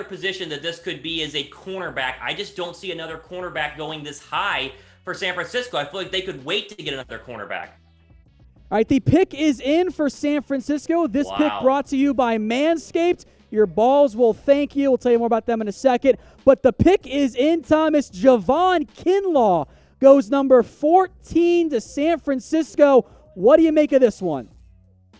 position that this could be is a cornerback. I just don't see another cornerback going this high for San Francisco. I feel like they could wait to get another cornerback. All right, the pick is in for San Francisco. This pick brought to you by Manscaped. Your balls will thank you. We'll tell you more about them in a second. But the pick is in, Thomas. Javon Kinlaw goes number 14 to San Francisco. What do you make of this one?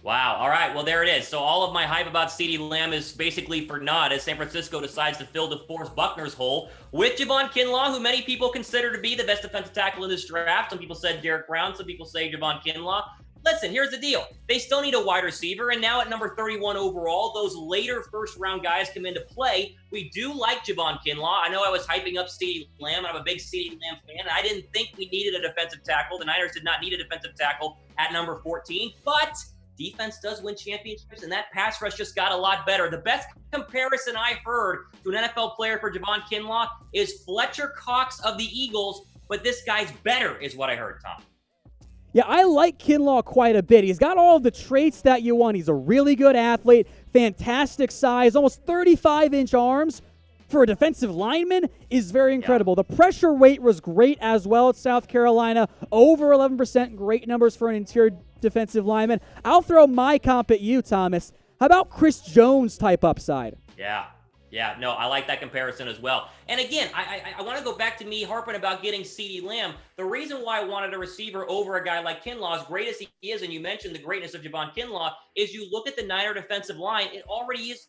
Wow. All right. Well, there it is. So all of my hype about CeeDee Lamb is basically for naught as San Francisco decides to fill DeForest Buckner's hole with Javon Kinlaw, who many people consider to be the best defensive tackle in this draft. Some people said Derek Brown. Some people say Javon Kinlaw. Listen, here's the deal. They still need a wide receiver, and now at number 31 overall, those later first-round guys come into play. We do like Javon Kinlaw. I know I was hyping up CeeDee Lamb. I'm a big CeeDee Lamb fan, and I didn't think we needed a defensive tackle. The Niners did not need a defensive tackle at number 14, but defense does win championships, and that pass rush just got a lot better. The best comparison I've heard to an NFL player for Javon Kinlaw is Fletcher Cox of the Eagles, but this guy's better is what I heard, Tom. Yeah, I like Kinlaw quite a bit. He's got all the traits that you want. He's a really good athlete, fantastic size, almost 35-inch arms for a defensive lineman is very incredible. Yeah. The pressure rate was great as well at South Carolina, over 11%, great numbers for an interior defensive lineman. I'll throw my comp at you, Thomas. How about Chris Jones type upside? Yeah, no, I like that comparison as well. And again, I want to go back to me harping about getting CeeDee Lamb. The reason why I wanted a receiver over a guy like Kinlaw, as great as he is, and you mentioned the greatness of Javon Kinlaw, is you look at the Niner defensive line, it already is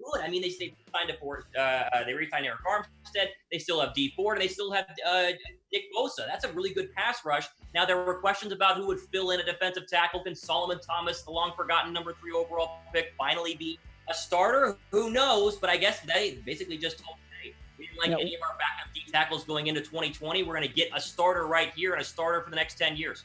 good. I mean, they signed they re-signed Eric Armstead. They still have Dee Ford, and they still have Nick Bosa. That's a really good pass rush. Now, there were questions about who would fill in a defensive tackle. Can Solomon Thomas, the long-forgotten number 3 overall pick, finally be a starter? Who knows? But I guess they basically just told me, we didn't like any of our backup D tackles going into 2020. We're going to get a starter right here and a starter for the next 10 years.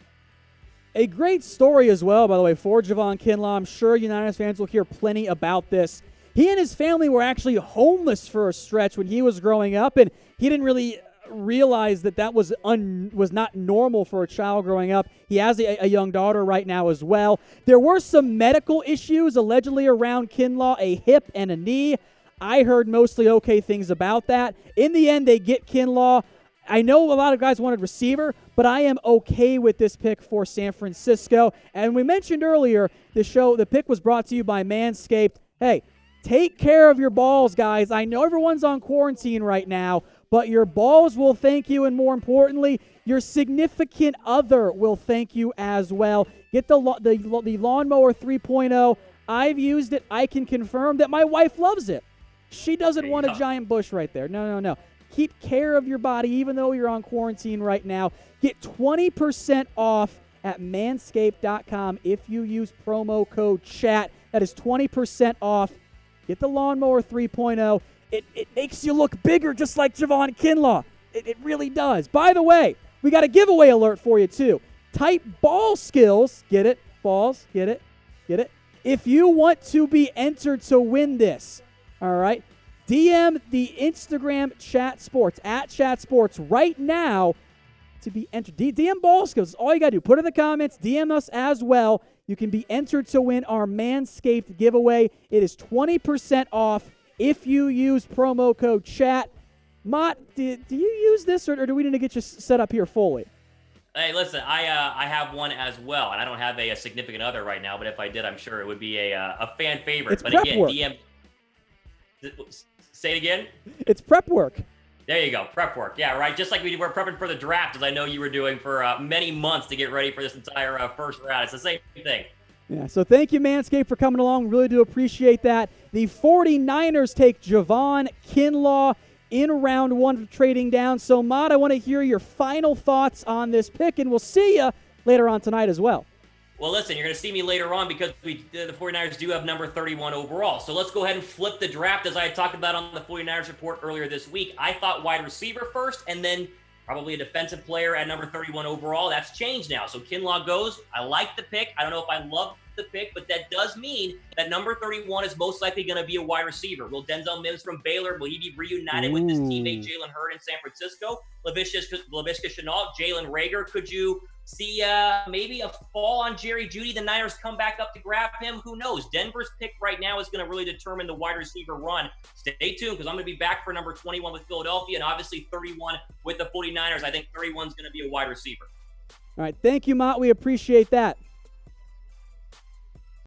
A great story as well, by the way, for Javon Kinlaw. I'm sure United fans will hear plenty about this. He and his family were actually homeless for a stretch when he was growing up, and he didn't really realize that was not normal for a child growing up. He has a young daughter right now as well. There were some medical issues allegedly around Kinlaw, a hip and a knee. I heard mostly okay things about that. In the end, they get Kinlaw. I know a lot of guys wanted receiver, but I am okay with this pick for San Francisco. And we mentioned earlier, the pick was brought to you by Manscaped. Hey, take care of your balls, guys. I know everyone's on quarantine right now, but your balls will thank you, and more importantly, your significant other will thank you as well. Get the Lawnmower 3.0. I've used it. I can confirm that my wife loves it. She doesn't want a giant bush right there. No. Keep care of your body even though you're on quarantine right now. Get 20% off at manscaped.com if you use promo code CHAT. That is 20% off. Get the Lawnmower 3.0. It makes you look bigger just like Javon Kinlaw. It really does. By the way, we got a giveaway alert for you too. Type ball skills. Get it? Balls. Get it? Get it? If you want to be entered to win this, all right, DM the Instagram Chat Sports, at Chat Sports right now to be entered. DM ball skills. All you got to do. Put in the comments. DM us as well. You can be entered to win our Manscaped giveaway. It is 20% off if you use promo code CHAT. Mott, do you use this, or do we need to get you set up here fully? Hey, listen, I have one as well, and I don't have a significant other right now, but if I did, I'm sure it would be a fan favorite. It's but prep again, work. DM. Say it again. It's prep work. There you go, prep work. Yeah, right. Just like we were prepping for the draft, as I know you were doing for many months to get ready for this entire first round. It's the same thing. Yeah, so thank you, Manscaped, for coming along. Really do appreciate that. The 49ers take Javon Kinlaw in round 1 trading down. So, Mott, I want to hear your final thoughts on this pick, and we'll see you later on tonight as well. Well, listen, you're going to see me later on because the 49ers do have number 31 overall. So let's go ahead and flip the draft as I had talked about on the 49ers report earlier this week. I thought wide receiver first and then probably a defensive player at number 31 overall. That's changed now. So Kinlaw goes. I like the pick. I don't know if I love the pick, but that does mean that number 31 is most likely going to be a wide receiver. Will Denzel Mims from Baylor, will he be reunited with his teammate Jalen Hurd in San Francisco? Laviska Shenault, Jalen Reagor, could you see maybe a fall on Jerry Jeudy? The Niners come back up to grab him. Who knows? Denver's pick right now is going to really determine the wide receiver run. Stay tuned, because I'm going to be back for number 21 with Philadelphia and obviously 31 with the 49ers. I think 31 is going to be a wide receiver. All right. Thank you, Mott. We appreciate that.